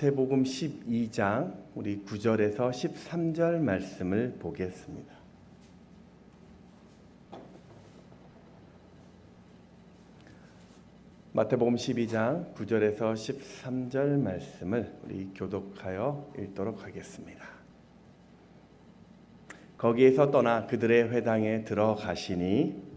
마태복음 12장 우리 9절에서 13절 말씀을 보겠습니다. 마태복음 12장 9절에서 13절 말씀을 우리 교독하여 읽도록 하겠습니다. 거기에서 떠나 그들의 회당에 들어가시니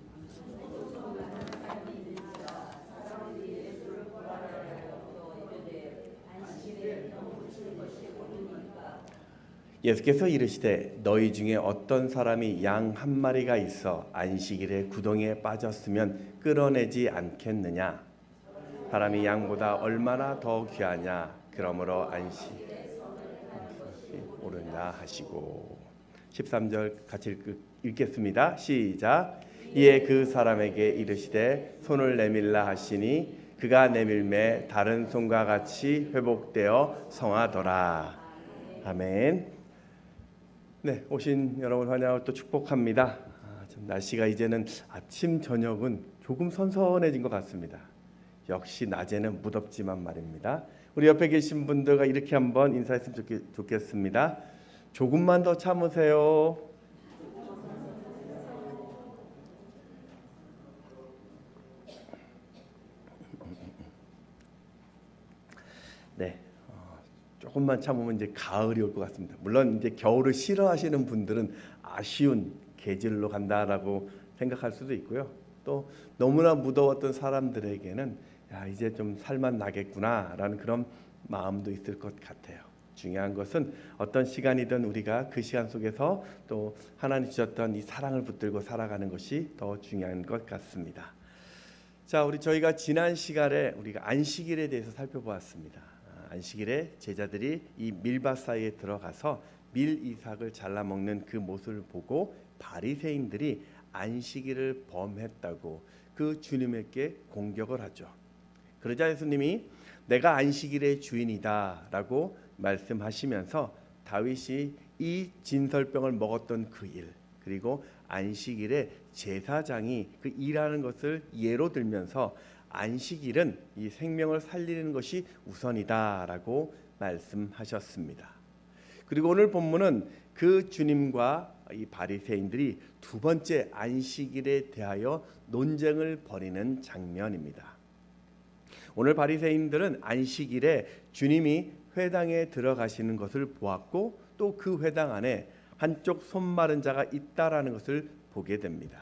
예수께서 이르시되 너희 중에 어떤 사람이 양 한 마리가 있어 안식일에 구덩이에 빠졌으면 끌어내지 않겠느냐? 사람이 양보다 얼마나 더 귀하냐? 그러므로 안식일에 옳으냐 하시고. 13절 같이 읽겠습니다. 시작. 이에 그 사람에게 이르시되 손을 내밀라 하시니 그가 내밀매 다른 손과 같이 회복되어 성하더라. 아멘. 네, 오신 여러분 환영하고 또 축복합니다. 좀 날씨가 이제는 아침 저녁은 조금 선선해진 것 같습니다. 역시 낮에는 무덥지만 말입니다. 우리 옆에 계신 분들과 이렇게 한번 인사했으면 좋겠습니다. 조금만 더 참으세요. 네. 조금만 참으면 이제 가을이 올 것 같습니다. 물론 이제 겨울을 싫어하시는 분들은 아쉬운 계절로 간다라고 생각할 수도 있고요. 또 너무나 무더웠던 사람들에게는 야, 이제 좀 살만 나겠구나라는 그런 마음도 있을 것 같아요. 중요한 것은 어떤 시간이든 우리가 그 시간 속에서 또 하나님 주셨던 이 사랑을 붙들고 살아가는 것이 더 중요한 것 같습니다. 자, 저희가 지난 시간에 우리가 안식일에 대해서 살펴보았습니다. 안식일에 제자들이 이 밀밭 사이에 들어가서 밀 이삭을 잘라 먹는 그 모습을 보고 바리새인들이 안식일을 범했다고 그 주님에게 공격을 하죠. 그러자 예수님이 내가 안식일의 주인이다라고 말씀하시면서 다윗이 이 진설병을 먹었던 그 일, 그리고 안식일에 제사장이 그 일하는 것을 예로 들면서 안식일은 이 생명을 살리는 것이 우선이다라고 말씀하셨습니다. 그리고 오늘 본문은 그 주님과 이 바리새인들이 두 번째 안식일에 대하여 논쟁을 벌이는 장면입니다. 오늘 바리새인들은 안식일에 주님이 회당에 들어가시는 것을 보았고 또 그 회당 안에 한쪽 손 마른 자가 있다라는 것을 보게 됩니다.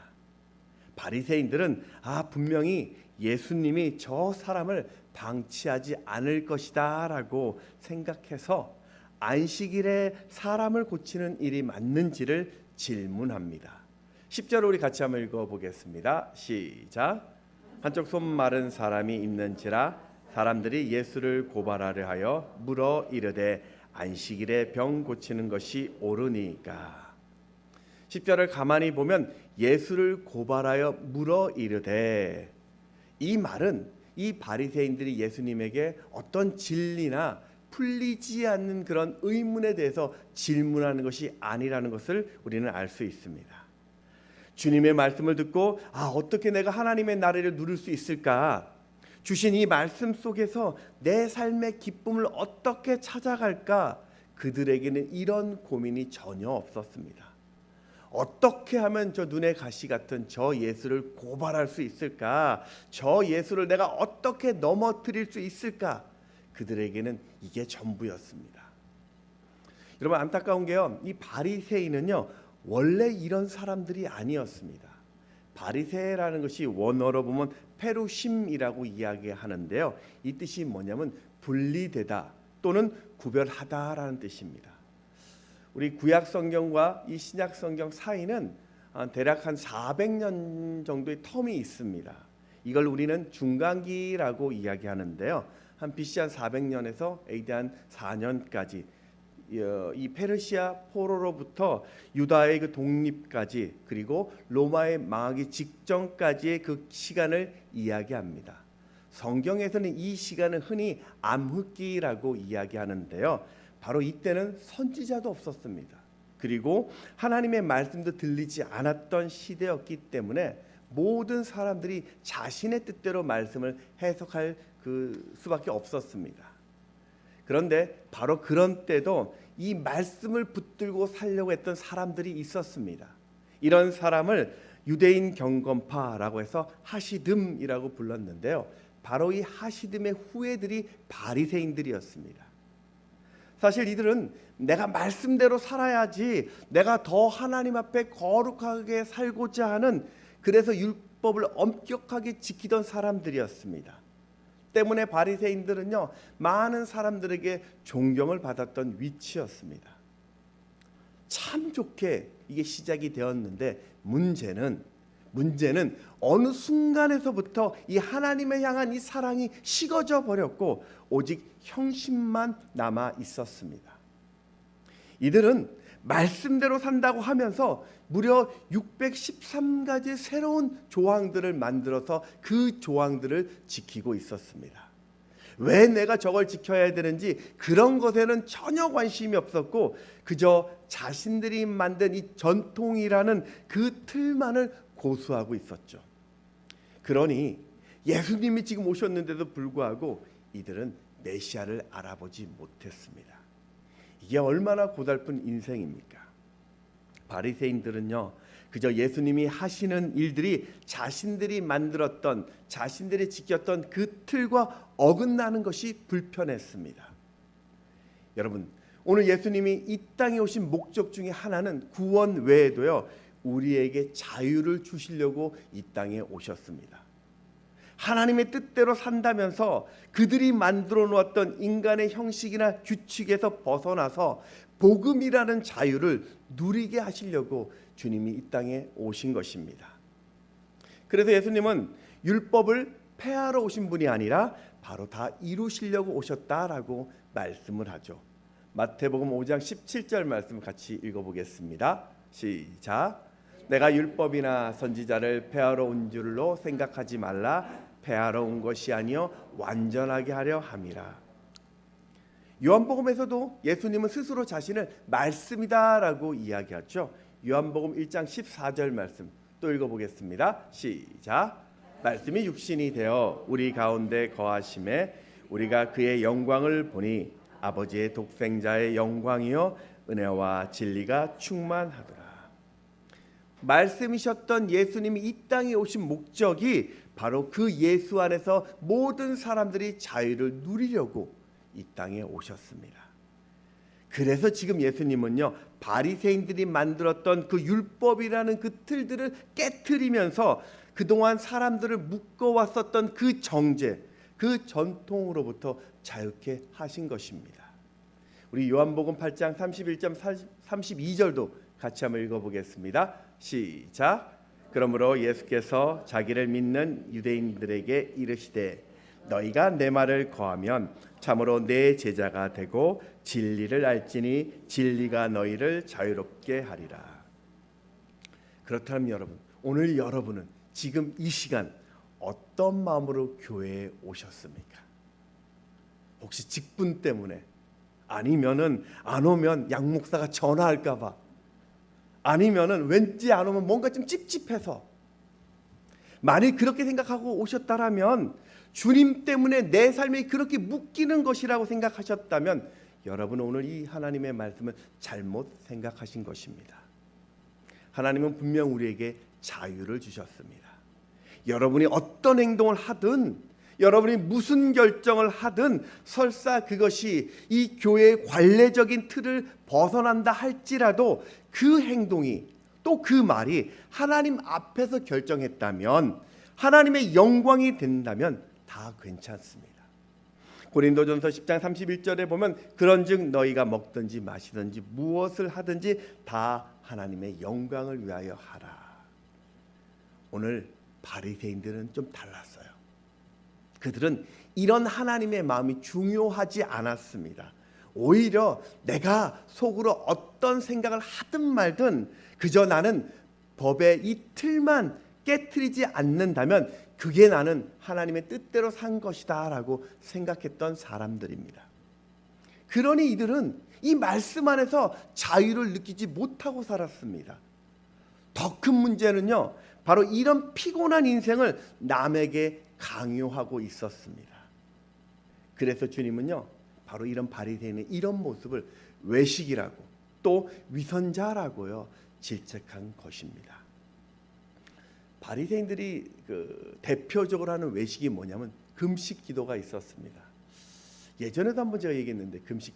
바리새인들은 분명히 예수님이 저 사람을 방치하지 않을 것이다 라고 생각해서 안식일에 사람을 고치는 일이 맞는지를 질문합니다. 10절 우리 같이 한번 읽어보겠습니다. 시작. 한쪽 손 마른 사람이 있는지라 사람들이 예수를 고발하려 하여 물어 이르되 안식일에 병 고치는 것이 옳으니까. 10절을 가만히 보면 예수를 고발하여 물어 이르되, 이 말은 이 바리새인들이 예수님에게 어떤 진리나 풀리지 않는 그런 의문에 대해서 질문하는 것이 아니라는 것을 우리는 알 수 있습니다. 주님의 말씀을 듣고 어떻게 내가 하나님의 나라를 누릴 수 있을까? 주신 이 말씀 속에서 내 삶의 기쁨을 어떻게 찾아갈까? 그들에게는 이런 고민이 전혀 없었습니다. 어떻게 하면 저 눈의 가시 같은 저 예수를 고발할 수 있을까? 저 예수를 내가 어떻게 넘어뜨릴 수 있을까? 그들에게는 이게 전부였습니다. 여러분, 안타까운 게요, 이 바리새인은요 원래 이런 사람들이 아니었습니다. 바리새라는 것이 원어로 보면 페루심이라고 이야기하는데요, 이 뜻이 뭐냐면 분리되다 또는 구별하다라는 뜻입니다. 우리 구약 성경과 이 신약 성경 사이는 대략 한 400년 정도의 텀이 있습니다. 이걸 우리는 중간기라고 이야기하는데요, 한 BC 한 400년에서 AD 한 4년까지 이 페르시아 포로로부터 유다의 그 독립까지, 그리고 로마의 망하기 직전까지의 그 시간을 이야기합니다. 성경에서는 이 시간을 흔히 암흑기라고 이야기하는데요, 바로 이때는 선지자도 없었습니다. 그리고 하나님의 말씀도 들리지 않았던 시대였기 때문에 모든 사람들이 자신의 뜻대로 말씀을 해석할 그 수밖에 없었습니다. 그런데 바로 그런 때도 이 말씀을 붙들고 살려고 했던 사람들이 있었습니다. 이런 사람을 유대인 경건파라고 해서 하시듬이라고 불렀는데요. 바로 이 하시듬의 후예들이 바리새인들이었습니다. 사실 이들은 내가 말씀대로 살아야지, 내가 더 하나님 앞에 거룩하게 살고자 하는, 그래서 율법을 엄격하게 지키던 사람들이었습니다. 때문에 바리새인들은요, 많은 사람들에게 존경을 받았던 위치였습니다. 참 좋게 이게 시작이 되었는데 문제는 어느 순간에서부터 이 하나님을 향한 이 사랑이 식어져 버렸고 오직 형식만 남아 있었습니다. 이들은 말씀대로 산다고 하면서 무려 613가지 새로운 조항들을 만들어서 그 조항들을 지키고 있었습니다. 왜 내가 저걸 지켜야 되는지 그런 것에는 전혀 관심이 없었고 그저 자신들이 만든 이 전통이라는 그 틀만을 고수하고 있었죠. 그러니 예수님이 지금 오셨는데도 불구하고 이들은 메시아를 알아보지 못했습니다. 이게 얼마나 고달픈 인생입니까? 바리새인들은요, 그저 예수님이 하시는 일들이 자신들이 만들었던, 자신들이 지켰던 그 틀과 어긋나는 것이 불편했습니다. 여러분, 오늘 예수님이 이 땅에 오신 목적 중에 하나는 구원 외에도요, 우리에게 자유를 주시려고 이 땅에 오셨습니다. 하나님의 뜻대로 산다면서 그들이 만들어 놓았던 인간의 형식이나 규칙에서 벗어나서 복음이라는 자유를 누리게 하시려고 주님이 이 땅에 오신 것입니다. 그래서 예수님은 율법을 폐하러 오신 분이 아니라 바로 다 이루시려고 오셨다라고 말씀을 하죠. 마태복음 5장 17절 말씀 같이 읽어보겠습니다. 시작. 내가 율법이나 선지자를 폐하러 온 줄로 생각하지 말라. 폐하러 온 것이 아니요 완전하게 하려 함이라. 요한복음에서도 예수님은 스스로 자신을 말씀이다라고 이야기하죠. 요한복음 1장 14절 말씀 또 읽어보겠습니다. 시작. 말씀이 육신이 되어 우리 가운데 거하심에 우리가 그의 영광을 보니 아버지의 독생자의 영광이요 은혜와 진리가 충만하더라. 말씀이셨던 예수님이 이 땅에 오신 목적이 바로 그 예수 안에서 모든 사람들이 자유를 누리려고 이 땅에 오셨습니다. 그래서 지금 예수님은요, 바리새인들이 만들었던 그 율법이라는 그 틀들을 깨트리면서 그동안 사람들을 묶어왔었던 그 정죄, 그 전통으로부터 자유케 하신 것입니다. 우리 요한복음 8장 31절 32절도 같이 한번 읽어보겠습니다. 시작. 그러므로 예수께서 자기를 믿는 유대인들에게 이르시되 너희가 내 말을 거하면 참으로 내 제자가 되고 진리를 알지니 진리가 너희를 자유롭게 하리라. 그렇다면 여러분, 오늘 여러분은 지금 이 시간 어떤 마음으로 교회에 오셨습니까? 혹시 직분 때문에, 아니면은 안 오면 양 목사가 전화할까 봐, 아니면은 왠지 안 오면 뭔가 좀 찝찝해서, 만일 그렇게 생각하고 오셨다라면, 주님 때문에 내 삶이 그렇게 묶이는 것이라고 생각하셨다면 여러분은 오늘 이 하나님의 말씀을 잘못 생각하신 것입니다. 하나님은 분명 우리에게 자유를 주셨습니다. 여러분이 어떤 행동을 하든, 여러분이 무슨 결정을 하든 설사 그것이 이 교회의 관례적인 틀을 벗어난다 할지라도 그 행동이, 또 그 말이 하나님 앞에서 결정했다면, 하나님의 영광이 된다면 다 괜찮습니다. 고린도전서 10장 31절에 보면 그런즉 너희가 먹든지 마시든지 무엇을 하든지 다 하나님의 영광을 위하여 하라. 오늘 바리새인들은 좀 달랐어요. 그들은 이런 하나님의 마음이 중요하지 않았습니다. 오히려 내가 속으로 어떤 생각을 하든 말든 그저 나는 법의 이 틀만 깨트리지 않는다면 그게 나는 하나님의 뜻대로 산 것이다 라고 생각했던 사람들입니다. 그러니 이들은 이 말씀 안에서 자유를 느끼지 못하고 살았습니다. 더 큰 문제는요, 바로 이런 피곤한 인생을 남에게 강요하고 있었습니다. 그래서 주님은요, 바로 이런 바리새인의 이런 모습을 외식이라고 또 위선자라고요 질책한 것입니다. 바리새인들이 대표적으로 하는 외식이 뭐냐면 금식 기도가 있었습니다. 예전에도 한번 제가 얘기했는데 금식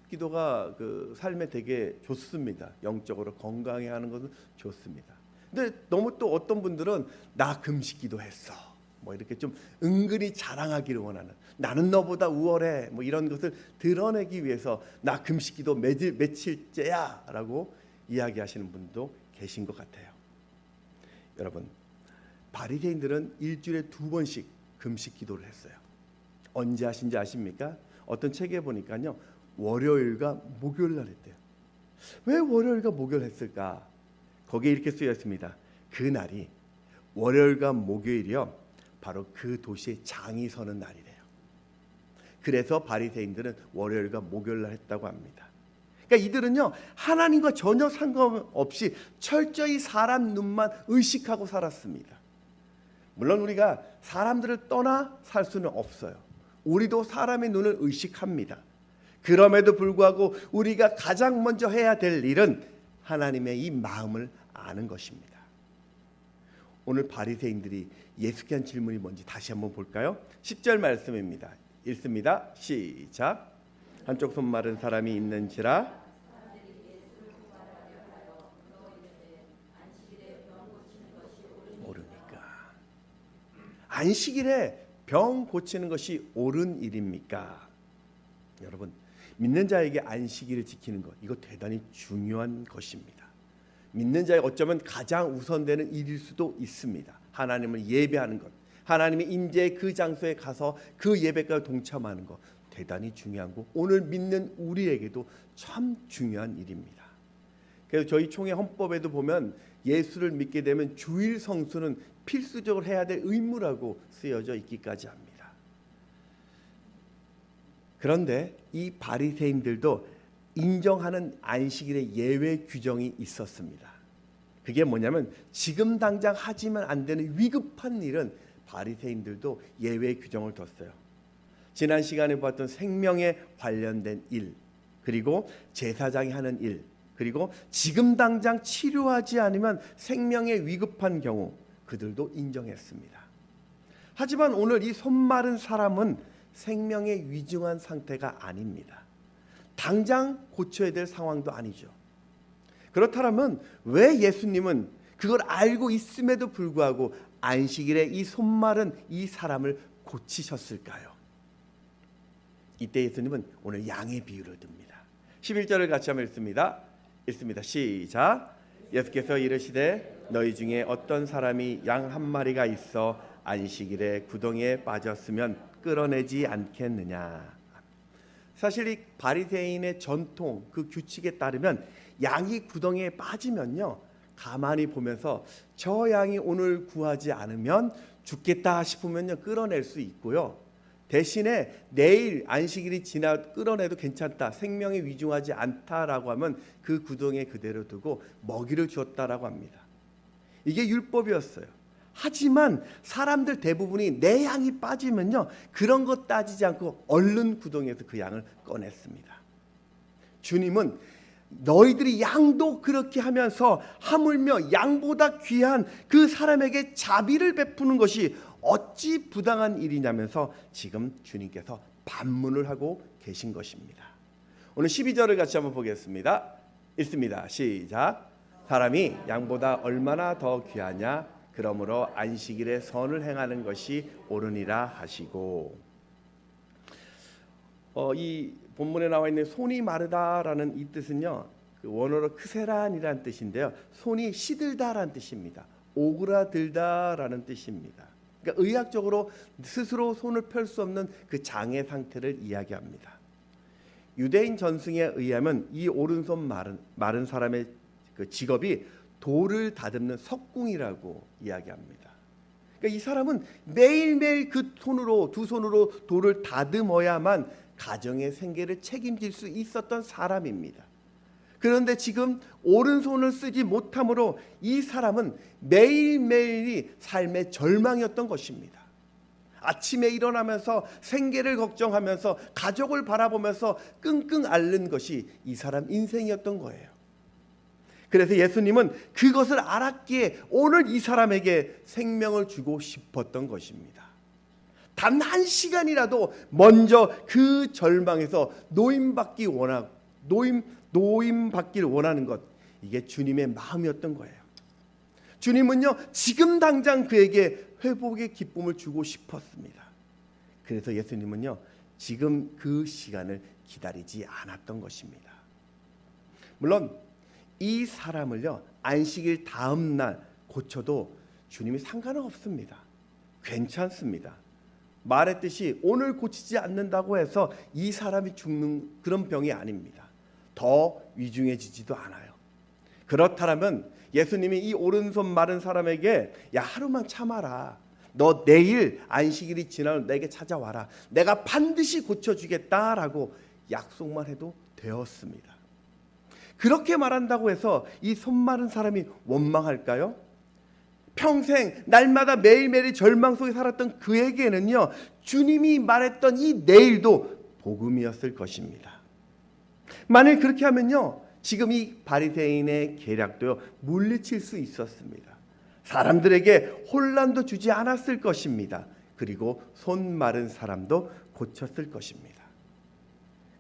기도가 삶에 되게 좋습니다. 영적으로 건강해 하는 것은 좋습니다. 근데 너무 또 어떤 분들은 나 금식 기도했어 뭐 이렇게 좀 은근히 자랑하기를 원하는, 나는 너보다 우월해 뭐 이런 것을 드러내기 위해서 나 금식 기도 며칠째야 라고 이야기하시는 분도 계신 것 같아요. 여러분, 바리새인들은 일주일에 2번씩 금식 기도를 했어요. 언제 하신지 아십니까? 어떤 책에 보니까요 월요일과 목요일 날 했대요. 왜 월요일과 목요일 했을까? 거기에 이렇게 쓰여 있습니다. 그날이 월요일과 목요일이요 바로 그 도시의 장이 서는 날이래요. 그래서 바리새인들은 월요일과 목요일 날 했다고 합니다. 그러니까 이들은요 하나님과 전혀 상관없이 철저히 사람 눈만 의식하고 살았습니다. 물론 우리가 사람들을 떠나 살 수는 없어요. 우리도 사람의 눈을 의식합니다. 그럼에도 불구하고 우리가 가장 먼저 해야 될 일은 하나님의 이 마음을 아는 것입니다. 오늘 바리새인들이 예수께 한 질문이 뭔지 다시 한번 볼까요? 10절 말씀입니다. 읽습니다. 시작. 한쪽 손 마른 사람이 있는지라. 모르니까. 안식일에 병 고치는 것이 옳은 일입니까? 여러분, 믿는 자에게 안식일을 지키는 것, 이거 대단히 중요한 것입니다. 믿는 자에게 어쩌면 가장 우선되는 일일 수도 있습니다. 하나님을 예배하는 것, 하나님의 임재의 그 장소에 가서 그 예배까지 동참하는 것 대단히 중요한 거, 오늘 믿는 우리에게도 참 중요한 일입니다. 그래서 저희 총회 헌법에도 보면 예수를 믿게 되면 주일 성수는 필수적으로 해야 될 의무라고 쓰여져 있기까지 합니다. 그런데 이 바리새인들도 인정하는 안식일의 예외 규정이 있었습니다. 그게 뭐냐면 지금 당장 하지만 안 되는 위급한 일은 바리새인들도 예외 규정을 뒀어요. 지난 시간에 봤던 생명에 관련된 일, 그리고 제사장이 하는 일, 그리고 지금 당장 치료하지 않으면 생명에 위급한 경우 그들도 인정했습니다. 하지만 오늘 이 손 마른 사람은 생명에 위중한 상태가 아닙니다. 당장 고쳐야 될 상황도 아니죠. 그렇다면 왜 예수님은 그걸 알고 있음에도 불구하고 안식일에 이 손 마른 이 사람을 고치셨을까요? 이때 예수님은 오늘 양의 비유를 듭니다. 11절을 같이 한번 읽습니다. 시작. 예수께서 이르시되 너희 중에 어떤 사람이 양 한 마리가 있어 안식일에 구덩이에 빠졌으면 끌어내지 않겠느냐. 사실 이 바리새인의 전통, 그 규칙에 따르면 양이 구덩이에 빠지면요 가만히 보면서 저 양이 오늘 구하지 않으면 죽겠다 싶으면요 끌어낼 수 있고요, 대신에 내일 안식일이 지나 끌어내도 괜찮다, 생명이 위중하지 않다라고 하면 그 구덩이에 그대로 두고 먹이를 주었다라고 합니다. 이게 율법이었어요. 하지만 사람들 대부분이 내 양이 빠지면요 그런 거 따지지 않고 얼른 구덩이에서 그 양을 꺼냈습니다. 주님은 너희들이 양도 그렇게 하면서 하물며 양보다 귀한 그 사람에게 자비를 베푸는 것이 어찌 부당한 일이냐면서 지금 주님께서 반문을 하고 계신 것입니다. 오늘 12절을 같이 한번 보겠습니다. 읽습니다. 시작. 사람이 양보다 얼마나 더 귀하냐. 그러므로 안식일에 선을 행하는 것이 옳으니라 하시고, 이 본문에 나와 있는 손이 마르다라는 이 뜻은요 그 원어로 크세란이라는 뜻인데요, 손이 시들다라는 뜻입니다. 오그라들다라는 뜻입니다. 그러니까 의학적으로 스스로 손을 펼 수 없는 그 장애 상태를 이야기합니다. 유대인 전승에 의하면 이 오른손 마른 사람의 그 직업이 돌을 다듬는 석궁이라고 이야기합니다. 그러니까 이 사람은 매일매일 그 손으로, 두 손으로 돌을 다듬어야만 가정의 생계를 책임질 수 있었던 사람입니다. 그런데 지금 오른손을 쓰지 못함으로 이 사람은 매일매일이 삶의 절망이었던 것입니다. 아침에 일어나면서 생계를 걱정하면서 가족을 바라보면서 끙끙 앓는 것이 이 사람 인생이었던 거예요. 그래서 예수님은 그것을 알았기에 오늘 이 사람에게 생명을 주고 싶었던 것입니다. 단 한 시간이라도 먼저 그 절망에서 노임받기를 원하는 것, 이게 주님의 마음이었던 거예요. 주님은요, 지금 당장 그에게 회복의 기쁨을 주고 싶었습니다. 그래서 예수님은요, 지금 그 시간을 기다리지 않았던 것입니다. 물론 이 사람을요, 안식일 다음 날 고쳐도 주님이 상관은 없습니다. 괜찮습니다. 말했듯이 오늘 고치지 않는다고 해서 이 사람이 죽는 그런 병이 아닙니다. 더 위중해지지도 않아요. 그렇다면 예수님이 이 오른손 마른 사람에게 야, 하루만 참아라. 너 내일 안식일이 지나면 내게 찾아와라. 내가 반드시 고쳐주겠다라고 약속만 해도 되었습니다. 그렇게 말한다고 해서 이 손 마른 사람이 원망할까요? 평생 날마다 매일매일 절망 속에 살았던 그에게는요, 주님이 말했던 이 내일도 복음이었을 것입니다. 만일 그렇게 하면요, 지금 이 바리새인의 계략도요, 물리칠 수 있었습니다. 사람들에게 혼란도 주지 않았을 것입니다. 그리고 손 마른 사람도 고쳤을 것입니다.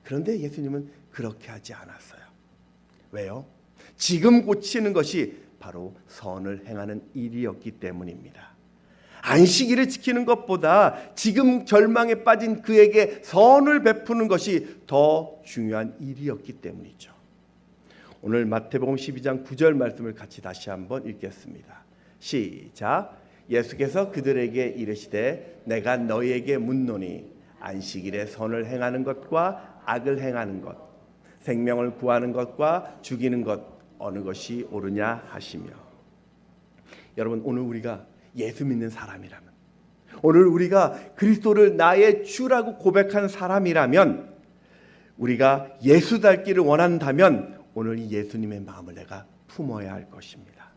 그런데 예수님은 그렇게 하지 않았어요. 왜요? 지금 고치는 것이 바로 선을 행하는 일이었기 때문입니다. 안식일을 지키는 것보다 지금 절망에 빠진 그에게 선을 베푸는 것이 더 중요한 일이었기 때문이죠. 오늘 마태복음 12장 9절 말씀을 같이 다시 한번 읽겠습니다. 시작. 예수께서 그들에게 이르시되 내가 너희에게 묻노니 안식일에 선을 행하는 것과 악을 행하는 것, 생명을 구하는 것과 죽이는 것 어느 것이 옳으냐 하시며. 여러분, 오늘 우리가 예수 믿는 사람이라면, 오늘 우리가 그리스도를 나의 주라고 고백한 사람이라면, 우리가 예수 닮기를 원한다면 오늘 이 예수님의 마음을 내가 품어야 할 것입니다.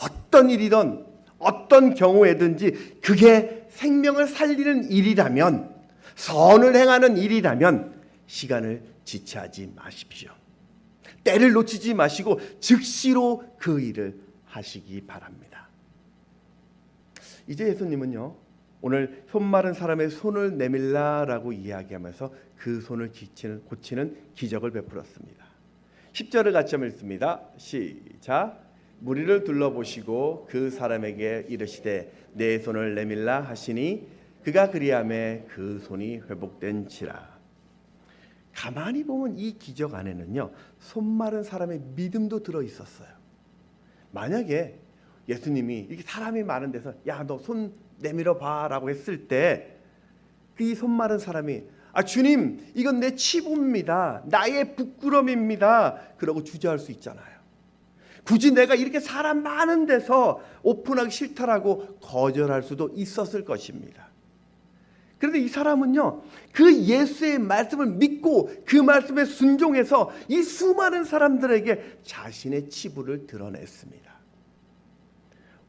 어떤 일이든 어떤 경우에든지 그게 생명을 살리는 일이라면, 선을 행하는 일이라면 시간을 지체하지 마십시오. 때를 놓치지 마시고 즉시로 그 일을 하시기 바랍니다. 이제 예수님은요, 오늘 손 마른 사람의 손을 내밀라라고 이야기하면서 그 손을 고치는 기적을 베풀었습니다. 10절을 같이 한번 읽습니다. 시작. 무리를 둘러보시고 그 사람에게 이르시되 내 손을 내밀라 하시니 그가 그리하매 그 손이 회복된지라. 가만히 보면 이 기적 안에는요, 손 마른 사람의 믿음도 들어 있었어요. 만약에 예수님이 이렇게 사람이 많은 데서 야, 너 손 내밀어 봐라고 했을 때 그 손 마른 사람이 아, 주님, 이건 내 치부입니다. 나의 부끄럼입니다. 그러고 주저할 수 있잖아요. 굳이 내가 이렇게 사람 많은 데서 오픈하기 싫다라고 거절할 수도 있었을 것입니다. 그런데 이 사람은요, 그 예수의 말씀을 믿고 그 말씀에 순종해서 이 수많은 사람들에게 자신의 치부를 드러냈습니다.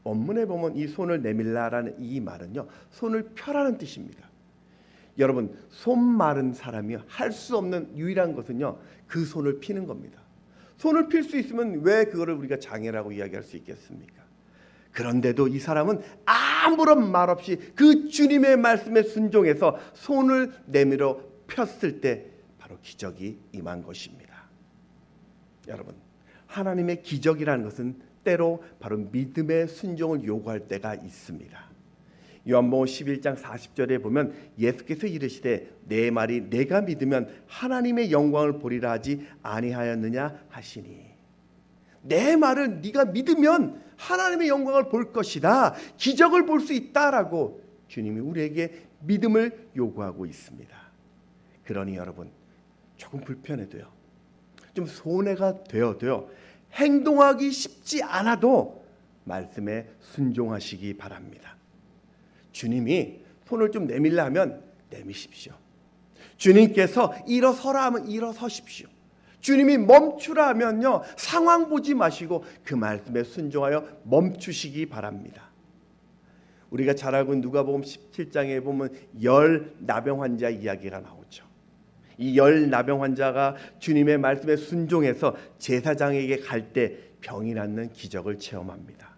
원문에 보면 이 손을 내밀라라는 이 말은요, 손을 펴라는 뜻입니다. 여러분, 손 마른 사람이 할 수 없는 유일한 것은요, 그 손을 피는 겁니다. 손을 필 수 있으면 왜 그거를 우리가 장애라고 이야기할 수 있겠습니까? 그런데도 이 사람은 아무런 말 없이 그 주님의 말씀에 순종해서 손을 내밀어 폈을 때 바로 기적이 임한 것입니다. 여러분, 하나님의 기적이라는 것은 때로 바로 믿음의 순종을 요구할 때가 있습니다. 요한복음 11장 40절에 보면 예수께서 이르시되 내 말이 내가 믿으면 하나님의 영광을 보리라 하지 아니하였느냐 하시니, 내 말을 네가 믿으면 하나님의 영광을 볼 것이다, 기적을 볼 수 있다라고 주님이 우리에게 믿음을 요구하고 있습니다. 그러니 여러분, 조금 불편해도요, 좀 손해가 되어도요, 행동하기 쉽지 않아도 말씀에 순종하시기 바랍니다. 주님이 손을 좀 내밀라 하면 내미십시오. 주님께서 일어서라 하면 일어서십시오. 주님이 멈추라 하면요, 상황 보지 마시고 그 말씀에 순종하여 멈추시기 바랍니다. 우리가 잘 알고 있는 누가복음 17장에 보면 10 나병 환자 이야기가 나오죠. 이 10 나병 환자가 주님의 말씀에 순종해서 제사장에게 갈 때 병이 낫는 기적을 체험합니다.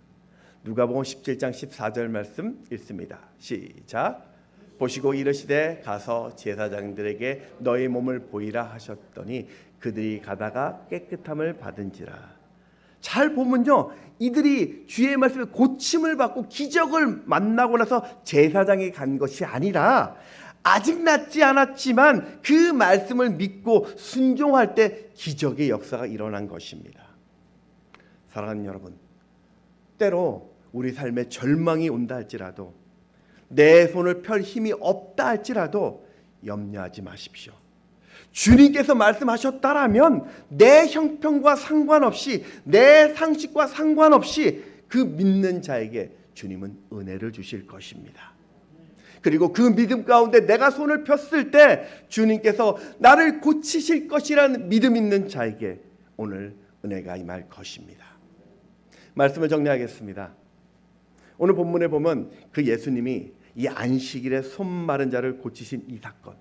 누가복음 17장 14절 말씀 읽습니다. 시작. 보시고 이르시되 가서 제사장들에게 너희 몸을 보이라 하셨더니 그들이 가다가 깨끗함을 받은지라. 잘 보면요, 이들이 주의 말씀에 고침을 받고 기적을 만나고 나서 제사장에 간 것이 아니라 아직 낫지 않았지만 그 말씀을 믿고 순종할 때 기적의 역사가 일어난 것입니다. 사랑하는 여러분, 때로 우리 삶에 절망이 온다 할지라도, 내 손을 펼 힘이 없다 할지라도 염려하지 마십시오. 주님께서 말씀하셨다라면 내 형편과 상관없이, 내 상식과 상관없이 그 믿는 자에게 주님은 은혜를 주실 것입니다. 그리고 그 믿음 가운데 내가 손을 폈을 때 주님께서 나를 고치실 것이라는 믿음 있는 자에게 오늘 은혜가 임할 것입니다. 말씀을 정리하겠습니다. 오늘 본문에 보면 그 예수님이 이 안식일에 손 마른 자를 고치신 이 사건,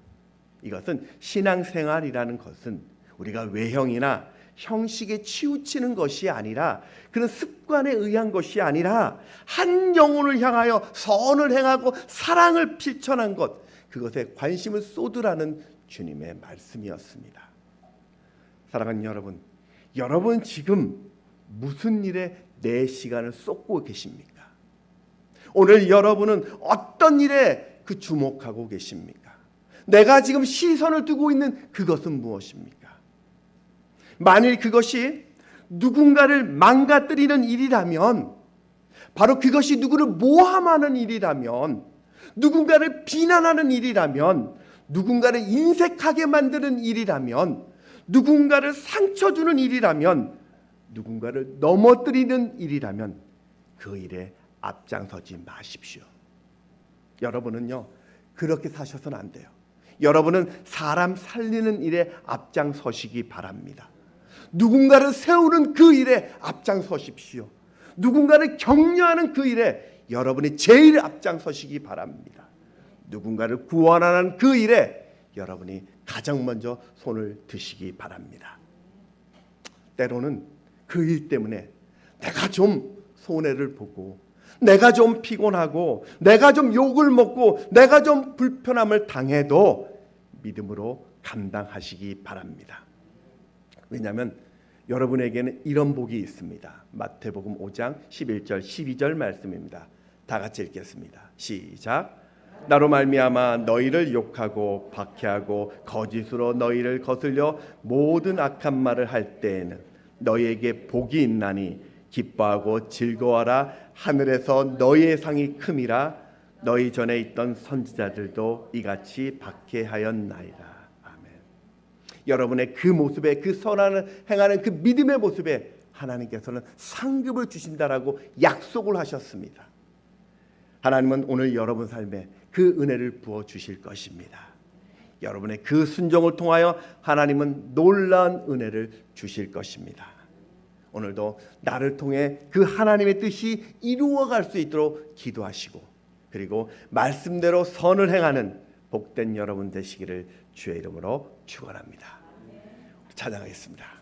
이것은 신앙생활이라는 것은 우리가 외형이나 형식에 치우치는 것이 아니라, 그런 습관에 의한 것이 아니라 한 영혼을 향하여 선을 행하고 사랑을 필천한 것, 그것에 관심을 쏟으라는 주님의 말씀이었습니다. 사랑하는 여러분, 여러분 지금 무슨 일에 내 시간을 쏟고 계십니까? 오늘 여러분은 어떤 일에 주목하고 계십니까? 내가 지금 시선을 두고 있는 그것은 무엇입니까? 만일 그것이 누군가를 망가뜨리는 일이라면, 바로 그것이 누구를 모함하는 일이라면, 누군가를 비난하는 일이라면, 누군가를 인색하게 만드는 일이라면, 누군가를 상처 주는 일이라면, 누군가를 넘어뜨리는 일이라면 그 일에 앞장서지 마십시오. 여러분은요, 그렇게 사셔서는 안 돼요. 여러분은 사람 살리는 일에 앞장서시기 바랍니다. 누군가를 세우는 그 일에 앞장서십시오. 누군가를 격려하는 그 일에 여러분이 제일 앞장서시기 바랍니다. 누군가를 구원하는 그 일에 여러분이 가장 먼저 손을 드시기 바랍니다. 때로는 그 일 때문에 내가 좀 손해를 보고, 내가 좀 피곤하고, 내가 좀 욕을 먹고, 내가 좀 불편함을 당해도 믿음으로 감당하시기 바랍니다. 왜냐하면 여러분에게는 이런 복이 있습니다. 마태복음 5장 11절 12절 말씀입니다. 다 같이 읽겠습니다. 시작. 나로 말미암아 너희를 욕하고 박해하고 거짓으로 너희를 거슬려 모든 악한 말을 할 때에는 너희에게 복이 있나니 기뻐하고 즐거워하라. 하늘에서 너희의 상이 큼이라. 너희 전에 있던 선지자들도 이같이 박해하였나이다. 여러분의 그 모습에, 그 선을 행하는 그 믿음의 모습에 하나님께서는 상급을 주신다라고 약속을 하셨습니다. 하나님은 오늘 여러분 삶에 그 은혜를 부어 주실 것입니다. 여러분의 그 순종을 통하여 하나님은 놀라운 은혜를 주실 것입니다. 오늘도 나를 통해 그 하나님의 뜻이 이루어갈 수 있도록 기도하시고, 그리고 말씀대로 선을 행하는 복된 여러분 되시기를 주의 이름으로 축원합니다. 찬양하겠습니다.